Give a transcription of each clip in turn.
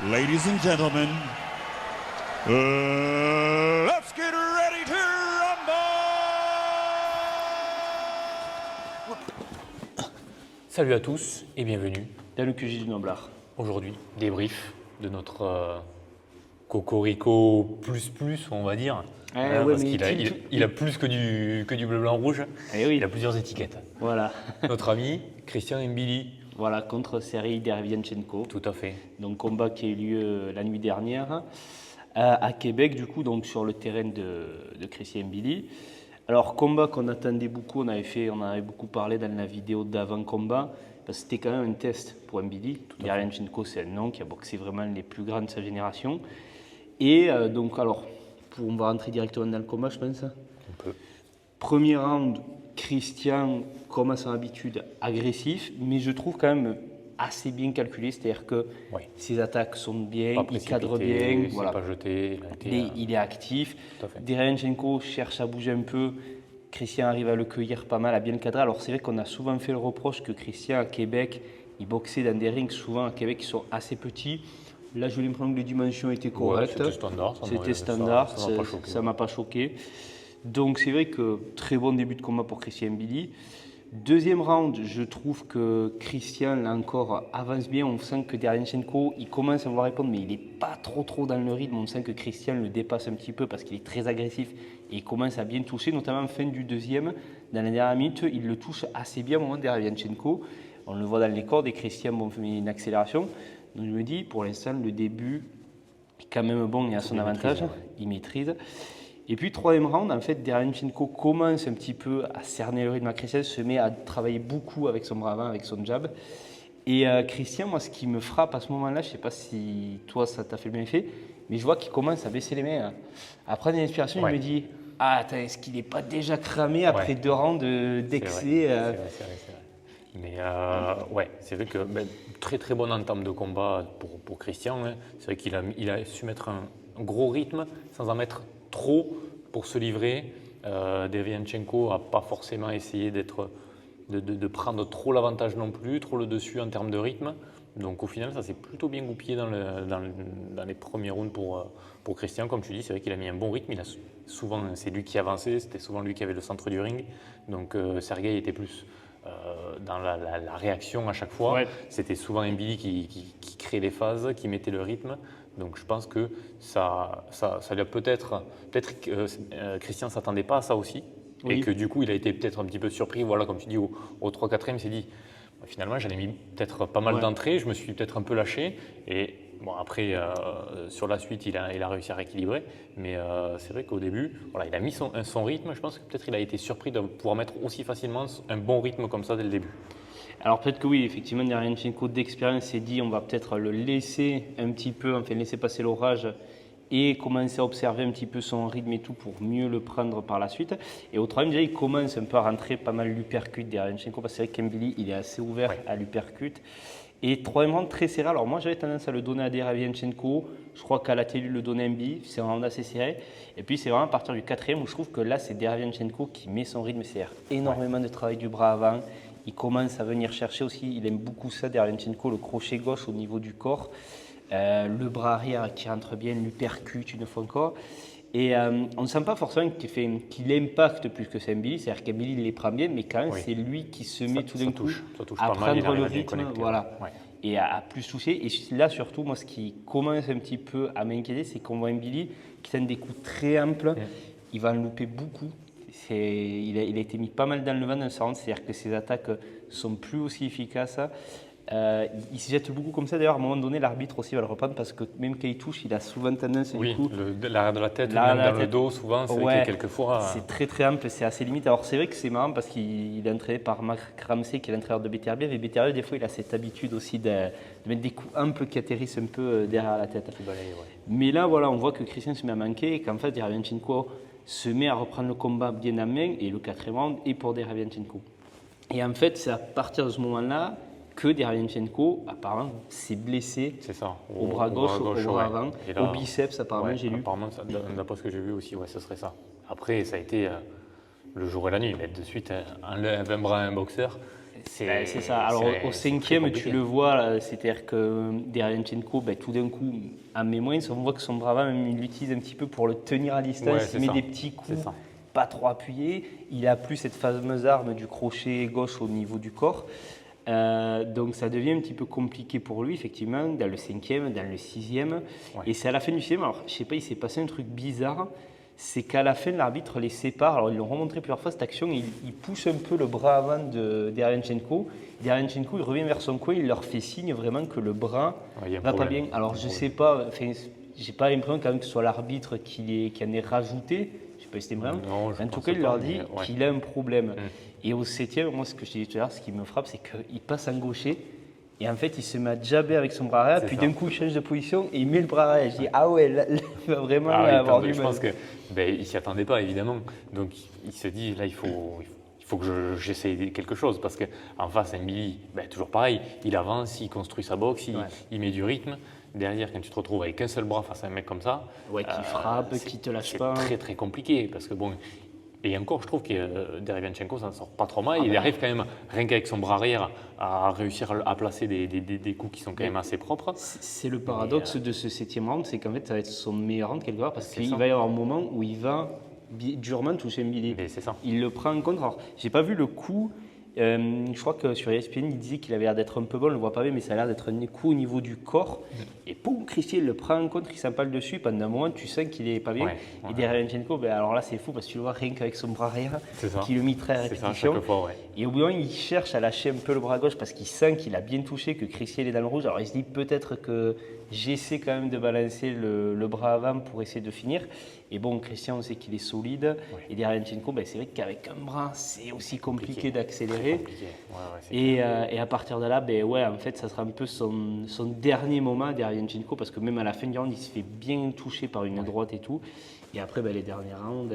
Ladies and gentlemen, let's get ready to rumble! Salut à tous et bienvenue dans le QG du Noblard. Aujourd'hui, débrief de notre Cocorico plus, on va dire. Ouais, Parce mais qu'il a plus que du bleu, blanc, rouge. Oui. Il a plusieurs étiquettes. Voilà. Notre ami Christian Mbili. Voilà, contre Serhiy Derevyanchenko. Tout à fait. Donc combat qui a eu lieu la nuit dernière à Québec, du coup, donc sur le terrain de Christian Mbili. Alors combat qu'on attendait beaucoup, on en avait beaucoup parlé dans la vidéo d'avant-combat, parce que c'était quand même un test pour Mbili. Derevyanchenko, c'est un nom qui a boxé vraiment les plus grands de sa génération. Et donc alors, on va rentrer directement dans le combat, je pense. On peut. Premier round, Christian, comme à son habitude, agressif, mais je trouve quand même assez bien calculé, c'est-à-dire que ses attaques sont bien, il cadre bien, voilà. Pas jeté, il est actif. Derevyanchenko cherche à bouger un peu, Christian arrive à le cueillir pas mal, à bien le cadrer. Alors c'est vrai qu'on a souvent fait le reproche que Christian à Québec, il boxait dans des rings souvent à Québec qui sont assez petits. Là, je l'impression que les dimensions étaient correctes. C'était standard. Ça ne m'a pas choqué. Donc c'est vrai que très bon début de combat pour Christian Mbili. Deuxième round, je trouve que Christian là encore avance bien. On sent que Derevyanchenko, il commence à vouloir répondre, mais il n'est pas trop dans le rythme. On sent que Christian le dépasse un petit peu parce qu'il est très agressif et il commence à bien toucher, notamment en fin du deuxième. Dans la dernière minute, il le touche assez bien au moment de Derevyanchenko. On le voit dans les cordes et Christian fait une accélération. Donc je me dis, pour l'instant, le début est quand même bon et à son avantage. Il maîtrise. Et puis, troisième round, en fait, Derevyanchenko commence un petit peu à cerner le rythme à Christian, se met à travailler beaucoup avec son bras avant, avec son jab. Et Christian, moi, ce qui me frappe à ce moment-là, je ne sais pas si toi, ça t'a fait le même effet, mais je vois qu'il commence à baisser les mains, à prendre une inspiration. Il me dit, attends, est-ce qu'il n'est pas déjà cramé après 2 rounds d'excès C'est vrai. Mais c'est vrai que très bonne entame de combat pour Christian. Hein. C'est vrai qu'il a su mettre un gros rythme sans en mettre trop pour se livrer. Derevyanchenko n'a pas forcément essayé de prendre trop l'avantage non plus, trop le dessus en termes de rythme. Donc au final, ça s'est plutôt bien goupillé dans les premiers rounds pour Christian. Comme tu dis, c'est vrai qu'il a mis un bon rythme. C'est lui qui avançait, c'était souvent lui qui avait le centre du ring. Donc Serhiy était plus dans la réaction à chaque fois. Ouais. C'était souvent Mbili qui créait les phases, qui mettait le rythme. Donc je pense que ça lui a peut-être Christian ne s'attendait pas à ça aussi. Et que du coup il a été peut-être un petit peu surpris. Voilà, comme tu dis, au 3-4e, il s'est dit finalement j'en ai mis peut-être pas mal d'entrées, je me suis peut-être un peu lâché. Et bon, après sur la suite il a réussi à rééquilibrer. Mais c'est vrai qu'au début, il a mis son rythme. Je pense que peut-être il a été surpris de pouvoir mettre aussi facilement un bon rythme comme ça dès le début. Alors peut-être que oui, effectivement, Derevyanchenko d'expérience s'est dit on va peut-être le laisser un petit peu, enfin laisser passer l'orage et commencer à observer un petit peu son rythme et tout pour mieux le prendre par la suite. Et au troisième, déjà, il commence un peu à rentrer pas mal l'uppercut Derevyanchenko parce que c'est vrai qu'Mbili, il est assez ouvert à l'uppercut. Et troisième round très serré. Alors moi, j'avais tendance à le donner à Derevyanchenko. Je crois qu'à la télé, il le donnait à Mbili. C'est un round assez serré. Et puis c'est vraiment à partir du 4e où je trouve que là, c'est Derevyanchenko qui met son rythme. C'est-à-dire énormément de travail du bras avant. Il commence à venir chercher aussi, il aime beaucoup ça, Derevyanchenko, le crochet gauche au niveau du corps, le bras arrière qui rentre bien, l'uppercut une fois encore. Et on ne sent pas forcément qu'il impacte plus que Mbili, c'est-à-dire qu'Mbili il les prend bien, mais quand même c'est lui qui se met tout d'un coup à prendre le rythme et à plus toucher. Et là surtout, moi ce qui commence un petit peu à m'inquiéter, c'est qu'on voit Mbili qui donne des coups très amples, il va en louper beaucoup. Il a été mis pas mal dans le vent dans ce round, c'est-à-dire que ses attaques sont plus aussi efficaces. Il se jette beaucoup comme ça, d'ailleurs à un moment donné l'arbitre aussi va le reprendre parce que même quand il touche, il a souvent tendance l'arrière de la tête, même dans le dos souvent, c'est vrai qu'il y a quelquefois… C'est très ample, c'est assez limite. Alors c'est vrai que c'est marrant parce qu'il est entraîné par Marc Ramsey qui est l'entraîneur de Beterbiev et Beterbiev des fois il a cette habitude aussi de mettre des coups amples qui atterrissent un peu derrière la tête. Mais là voilà, on voit que Christian se met à manquer et qu'en fait Derevyanchenko se met à reprendre le combat bien en main et le 4e round est pour Derevyanchenko. Et en fait, c'est à partir de ce moment-là que Derevyanchenko, apparemment, s'est blessé au bras gauche, au bras avant, au biceps, apparemment, j'ai lu. Apparemment, d'après ce que j'ai vu aussi, ce serait ça. Après, ça a été le jour et la nuit, mettre de suite un bras à un boxeur. Ben, c'est ça. Alors au cinquième, tu le vois, là, c'est-à-dire que Derevyanchenko, ben, tout d'un coup, en met moins. On voit que son bras avant, même, il l'utilise un petit peu pour le tenir à distance. Il met des petits coups, pas trop appuyés. Il n'a plus cette fameuse arme du crochet gauche au niveau du corps. Donc ça devient un petit peu compliqué pour lui, effectivement, dans le cinquième, dans le sixième. Et c'est à la fin du sixième, alors je sais pas, il s'est passé un truc bizarre. C'est qu'à la fin, l'arbitre les sépare. Alors, ils l'ont remontré plusieurs fois cette action. Il pousse un peu le bras avant de Derevyanchenko. Derevyanchenko, il revient vers son coin. Il leur fait signe vraiment que le bras va pas bien. Alors, je ne sais pas. Enfin, j'ai pas l'impression quand même que ce soit l'arbitre qui en ait rajouté. Je ne sais pas si c'était vraiment. Non, en tout cas, il leur dit qu'il a un problème. Et au septième, moi, ce que je t'ai dit tout à l'heure, ce qui me frappe, c'est qu'il passe en gaucher. Et en fait, il se met à jabber avec son bras arrière, puis d'un coup, il change de position et il met le bras arrière. Je dis, ah ouais, là, il va vraiment avoir du mal. Je pense qu'il ne s'y attendait pas, évidemment. Donc, il se dit, là, il faut que j'essaye quelque chose. Parce qu'en face, Mbili, toujours pareil, il avance, il construit sa boxe, il met du rythme. Derrière, quand tu te retrouves avec un seul bras face à un mec comme ça, qui frappe, qui te lâche pas. C'est très, très compliqué. Parce que bon. Et encore, je trouve que Derevyanchenko, ça ne sort pas trop mal. Il arrive quand même, rien qu'avec son bras arrière, à réussir à placer des coups qui sont quand même assez propres. C'est le paradoxe de ce septième round, c'est qu'en fait, ça va être son meilleur round quelque part, parce qu'il va y avoir un moment où il va durement toucher Mbili. Il le prend en compte. Alors, je n'ai pas vu le coup. Je crois que sur ESPN, il disait qu'il avait l'air d'être un peu bon, on ne le voit pas bien, mais ça a l'air d'être un coup au niveau du corps. Et poum, Christian le prend en compte, il s'empale dessus. Pendant un moment, tu sens qu'il n'est pas bien. Et Derevyanchenko, alors là, c'est fou parce que tu le vois rien qu'avec son bras arrière, qui le mitraille à répétition. Et au bout d'un moment, il cherche à lâcher un peu le bras gauche parce qu'il sent qu'il a bien touché, que Christian est dans le rouge. Alors il se dit peut-être que j'essaie quand même de balancer le bras avant pour essayer de finir. Et bon, Christian, on sait qu'il est solide. Et Derevyanchenko, c'est vrai qu'avec un bras, c'est aussi compliqué d'accélérer. Et à partir de là, en fait, ça sera un peu son dernier moment, Derevyanchenko, parce que même à la fin du round, il se fait bien toucher par une droite et tout. Et après, les derniers rounds,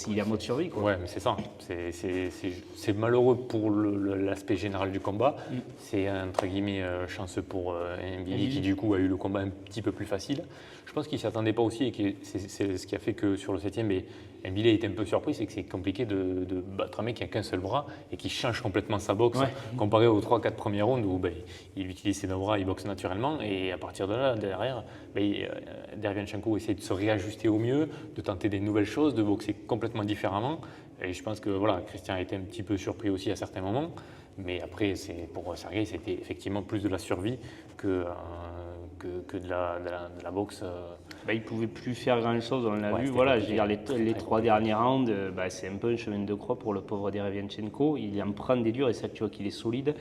il est en mode survie. Ouais, mais c'est ça. C'est malheureux pour l'aspect général du combat. C'est entre guillemets chanceux pour Mbili qui du coup a eu le combat un petit peu plus facile. Je pense qu'il ne s'y attendait pas aussi et que c'est ce qui a fait que sur le 7e, Mbili a été un peu surpris, c'est que c'est compliqué de battre un mec qui n'a qu'un seul bras et qui change complètement sa boxe comparé aux 3-4 premiers rounds où il utilise ses deux bras, il boxe naturellement et à partir de là, derrière, Derevyanchenko essaie de se réajuster au mieux, de tenter des nouvelles choses, de boxer complètement différemment. Et je pense que Christian a été un petit peu surpris aussi à certains moments. Mais après, pour Sergei, c'était effectivement plus de la survie que de la boxe. Il ne pouvait plus faire grand-chose, on l'a vu. Voilà, je veux dire, les 3 derniers rounds, c'est un peu un chemin de croix pour le pauvre Derevyanchenko. Il en prend des durs et ça, tu vois qu'il est solide.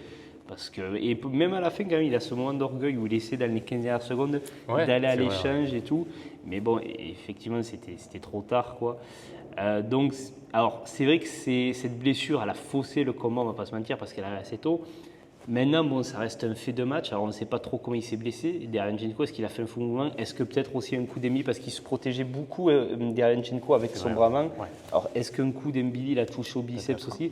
Parce que, et même à la fin, quand même, il a ce moment d'orgueil où il essaie dans les 15 dernières secondes d'aller à l'échange et tout. Mais bon, effectivement, c'était trop tard, quoi. Donc, alors, c'est vrai que cette blessure, elle a faussé le combat, on ne va pas se mentir, parce qu'elle arrive assez tôt. Maintenant, ça reste un fait de match. Alors, on ne sait pas trop comment il s'est blessé. Derevyanchenko, est-ce qu'il a fait un faux mouvement? Est-ce que peut-être aussi un coup d'Mbili parce qu'il se protégeait beaucoup, Derevyanchenko, avec son bras main. Alors, est-ce qu'un coup d'Mbili l'a touché au biceps aussi?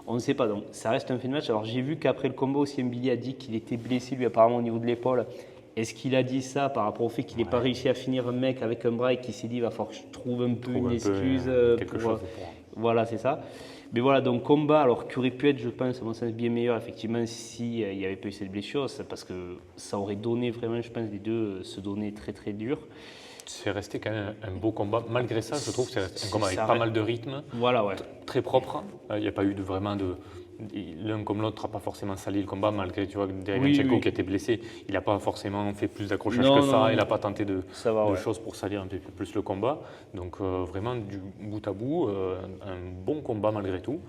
On ne sait pas. Donc, ça reste un fait de match. Alors, j'ai vu qu'après le combat aussi, Mbili a dit qu'il était blessé, lui, apparemment, au niveau de l'épaule. Est-ce qu'il a dit ça par rapport au fait qu'il n'ait pas réussi à finir un mec avec un bras et qu'il s'est dit, il va falloir que je trouve un peu une excuse quelque chose Voilà, c'est ça. Mais voilà, donc combat, alors qui aurait pu être, je pense, à mon sens, bien meilleur, effectivement, s'il n'y avait pas eu cette blessure, parce que ça aurait donné vraiment, je pense, les deux se donner très, très dur. C'est resté quand même un beau combat. Malgré ça, je trouve que c'est un combat avec pas mal de rythme, très propre. Il n'y a pas eu vraiment de... L'un comme l'autre n'a pas forcément sali le combat, malgré Derevyanchenko qui était blessé. Il n'a pas forcément fait plus d'accrochage que ça. Il n'a pas tenté de choses pour salir un peu plus le combat. Donc vraiment, du bout à bout, un bon combat malgré tout.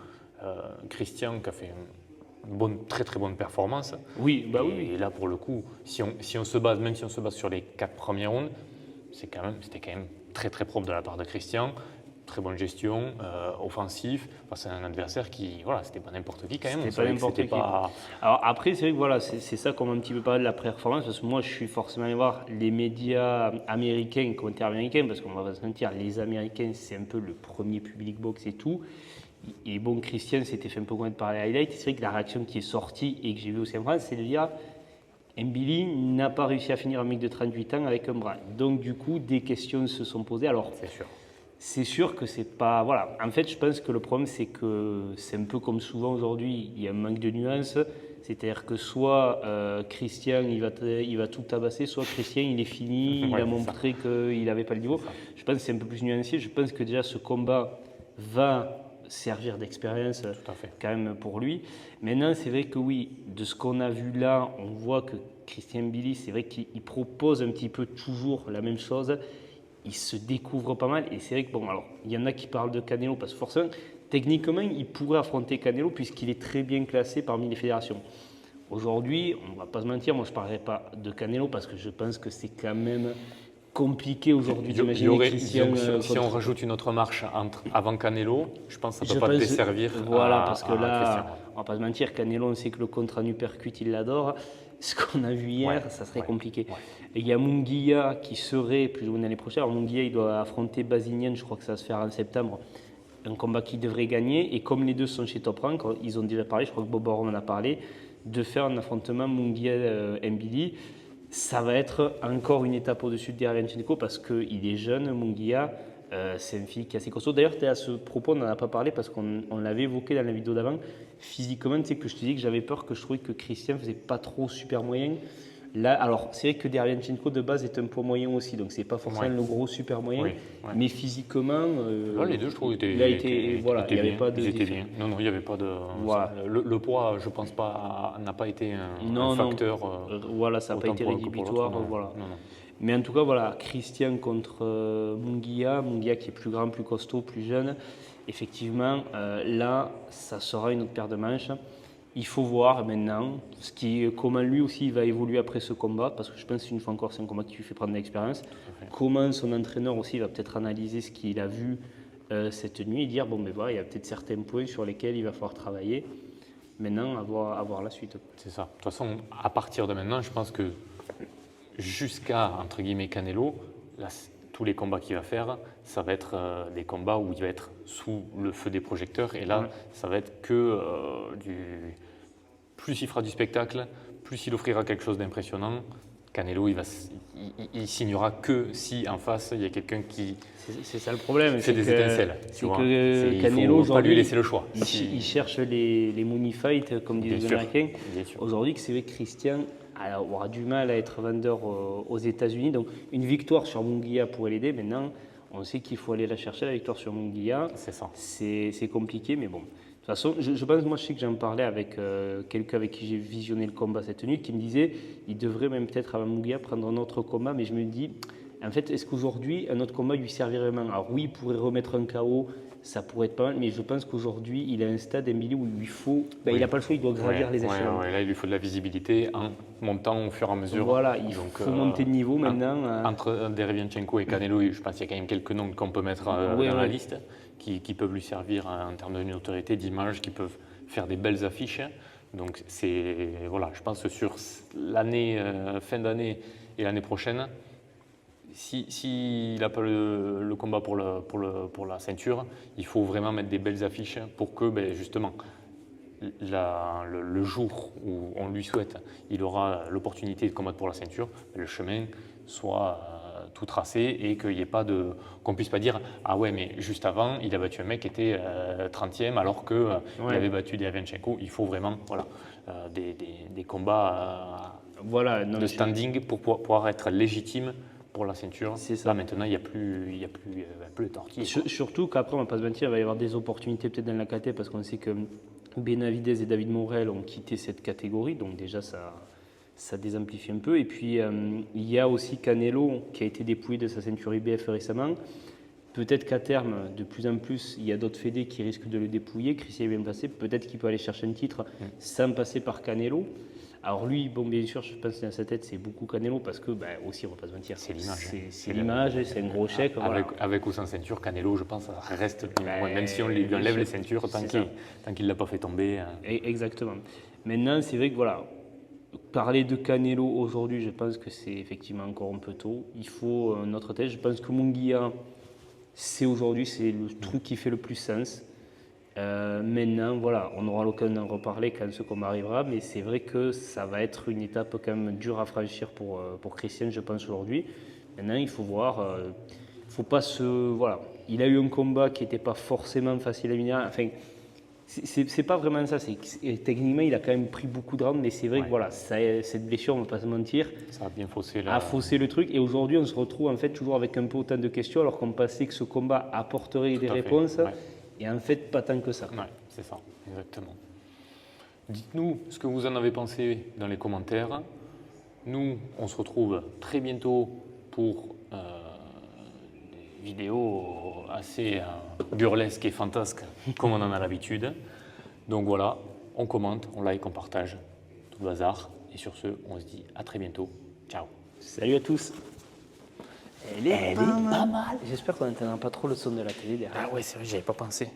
Christian qui a fait une très très bonne performance. Et là, pour le coup, si on se base, même si on se base sur les 4 premiers rounds, c'était quand même très très propre de la part de Christian. Très bonne gestion, offensif, face à un adversaire qui, c'était pas n'importe qui quand même. C'était pas n'importe qui. Alors après, c'est vrai que c'est ça qu'on m'a un petit peu parlé de la performance, parce que moi je suis forcément allé voir les médias américains, commentaires américains, parce qu'on va pas se mentir, les Américains c'est un peu le premier public boxe et tout. Et bon, Christian s'était fait un peu connaître par les highlights. C'est vrai que la réaction qui est sortie et que j'ai vue aussi en France, c'est de dire Mbili n'a pas réussi à finir un mec de 38 ans avec un bras. Donc du coup, des questions se sont posées. Alors, c'est sûr. C'est sûr que c'est pas. Voilà. En fait, je pense que le problème, c'est que c'est un peu comme souvent aujourd'hui, il y a un manque de nuances. C'est-à-dire que soit Christian, il va tout tabasser, soit Christian, il est fini, il Ouais, a c'est montré qu'il n'avait pas le niveau. Je pense que c'est un peu plus nuancé. Je pense que déjà, ce combat va servir d'expérience Tout à fait. quand même pour lui. Maintenant, c'est vrai que oui, de ce qu'on a vu là, on voit que Christian Billy, c'est vrai qu'il propose un petit peu toujours la même chose. Il se découvre pas mal. Et c'est vrai que, bon, alors, il y en a qui parlent de Canelo parce que forcément, techniquement, il pourrait affronter Canelo puisqu'il est très bien classé parmi les fédérations. Aujourd'hui, on ne va pas se mentir, moi je ne parlerai pas de Canelo parce que je pense que c'est quand même compliqué aujourd'hui d'imaginer Christian si on contre- rajoute une autre marche avant Canelo, je pense que ça ne Je peut pas pense- desservir Voilà, à, parce que à là, Christian. on va pas se mentir, Canelo, on sait que le contre en uppercut, il l'adore. Ce qu'on a vu hier, Ouais, ça serait ouais, compliqué. ouais. Et il y a Munguia qui serait plus ou moins l'année prochaine. Alors Munguia, il doit affronter Bazinian, je crois que ça va se faire en septembre. Un combat qu'il devrait gagner. Et comme les deux sont chez Top Rank, ils ont déjà parlé, je crois que Bob Arum en a parlé, de faire un affrontement Munguia-Mbili. Ça va être encore une étape au-dessus de Derevyanchenko parce qu'il est jeune, Munguia. C'est un physique qui est assez costaud. D'ailleurs, à ce propos, on n'en a pas parlé parce qu'on l'avait évoqué dans la vidéo d'avant. Physiquement, tu sais que je te dis que j'avais peur que je trouvais que Christian faisait pas trop super moyen. Là, alors, c'est vrai que Derevyanchenko de base est un poids moyen aussi, donc c'est pas forcément Ouais. le gros super moyen. Oui, ouais. Mais physiquement, Là, les deux, je trouve, il a été, voilà, il n'y avait bien. pas de Ils étaient différence. bien. Non, non, il n'y avait pas de. Voilà. Le poids, je pense pas, n'a pas été un Non, facteur. voilà, ça n'a pas autant été pour l'un que pour rédhibitoire. l'autre, non. Voilà. Non, non. Mais en tout cas, voilà, Christian contre Munguia, Munguia qui est plus grand, plus costaud, plus jeune. Effectivement, là, ça sera une autre paire de manches. Il faut voir maintenant comment lui aussi il va évoluer après ce combat, parce que je pense qu'une fois encore, c'est un combat qui lui fait prendre de l'expérience. Comment son entraîneur aussi va peut-être analyser ce qu'il a vu cette nuit et dire bon, ben voilà, il y a peut-être certains points sur lesquels il va falloir travailler. Maintenant, à voir la suite. C'est ça. De toute façon, à partir de maintenant, je pense que jusqu'à, entre guillemets, Canelo, là, tous les combats qu'il va faire, ça va être des combats où il va être sous le feu des projecteurs. Et là, ça va être que plus il fera du spectacle, plus il offrira quelque chose d'impressionnant. Canelo, il signera que si en face, il y a quelqu'un qui C'est ça le problème. fait des étincelles. C'est tu vois. que Il Canelo, ne faut pas lui aujourd'hui, laisser le choix. il cherche les money fights, comme disent Bien les sûr, Américains. bien sûr. Aujourd'hui, c'est vrai que Christian aura du mal à être vendeur aux États-Unis. Donc, une victoire sur Munguia pourrait l'aider. Maintenant, on sait qu'il faut aller la chercher, la victoire sur Munguia. C'est ça. C'est compliqué, mais bon. De toute façon, je pense, moi, je sais que j'en parlais avec quelqu'un avec qui j'ai visionné le combat cette nuit, qui me disait il devrait même peut-être avant Munguia prendre un autre combat, mais je me dis, en fait, est-ce qu'aujourd'hui, un autre combat lui servirait vraiment? Alors oui, il pourrait remettre un KO, ça pourrait être pas mal, mais je pense qu'aujourd'hui, il a un stade, Mbili, où il faut, il n'a pas le choix, il doit gravir les échelons. Là, il lui faut de la visibilité en montant au fur et à mesure. Voilà, il Donc, faut monter de niveau maintenant. Entre Derevyanchenko et Canelo, je pense qu'il y a quand même quelques noms qu'on peut mettre dans la liste qui peuvent lui servir en termes de notoriété, d'image, qui peuvent faire des belles affiches. Donc, voilà, je pense que sur l'année, fin d'année et l'année prochaine, s'il n'a pas le combat pour la ceinture, il faut vraiment mettre des belles affiches pour que, justement, le jour où on lui souhaite, il aura l'opportunité de combattre pour la ceinture, le chemin soit tout tracé et qu'il n'y ait pas qu'on puisse pas dire ah ouais mais juste avant il a battu un mec qui était 30e alors que il avait battu Derevyanchenko. Il faut vraiment des combats de standing pour pouvoir être légitime pour la ceinture. C'est ça. Là maintenant il n'y a plus les tortilles. Surtout qu'après, on ne va pas se mentir, il va y avoir des opportunités peut-être dans la KT parce qu'on sait que Benavidez et David Morrell ont quitté cette catégorie, donc déjà ça désamplifie un peu. Et puis il y a aussi Canelo qui a été dépouillé de sa ceinture IBF récemment. Peut-être qu'à terme, de plus en plus, il y a d'autres fédés qui risquent de le dépouiller. Christian est bien placé, peut-être qu'il peut aller chercher un titre sans passer par Canelo. Alors lui, bon, bien sûr, je pense que dans sa tête, c'est beaucoup Canelo parce que, aussi, on ne va pas se mentir, C'est l'image. C'est l'image, c'est un gros chèque. Avec ou sans ceinture, Canelo, je pense, ça reste même si on lui enlève les ceintures, tant qu'il ne l'a pas fait tomber. Exactement. Maintenant, c'est vrai que voilà, parler de Canelo aujourd'hui, je pense que c'est effectivement encore un peu tôt. Il faut notre tête. Je pense que Munguia, c'est aujourd'hui, c'est le truc qui fait le plus sens. Maintenant, voilà, on aura l'occasion d'en reparler quand ce combat arrivera, mais c'est vrai que ça va être une étape quand même dure à franchir pour Christian, je pense, aujourd'hui. Maintenant, il faut voir. faut pas se. Voilà. Il a eu un combat qui n'était pas forcément facile à venir. Enfin, c'est pas vraiment ça. Techniquement, il a quand même pris beaucoup de rounds, mais c'est vrai que voilà, cette blessure, on ne va pas se mentir, Ça a bien faussé a faussé le truc. Et aujourd'hui, on se retrouve en fait toujours avec un peu autant de questions, alors qu'on pensait que ce combat apporterait des à fait, réponses. ouais. Et en fait, pas tant que ça. Ouais, c'est ça, exactement. Dites-nous ce que vous en avez pensé dans les commentaires. Nous, on se retrouve très bientôt pour des vidéos assez burlesques et fantasques, comme on en a l'habitude. Donc voilà, on commente, on like, on partage, tout le bazar. Et sur ce, on se dit à très bientôt. Ciao. Salut à tous. Elle est pas mal. J'espère qu'on n'entendra pas trop le son de la télé derrière. Ah ouais, c'est vrai, j'y avais pas pensé.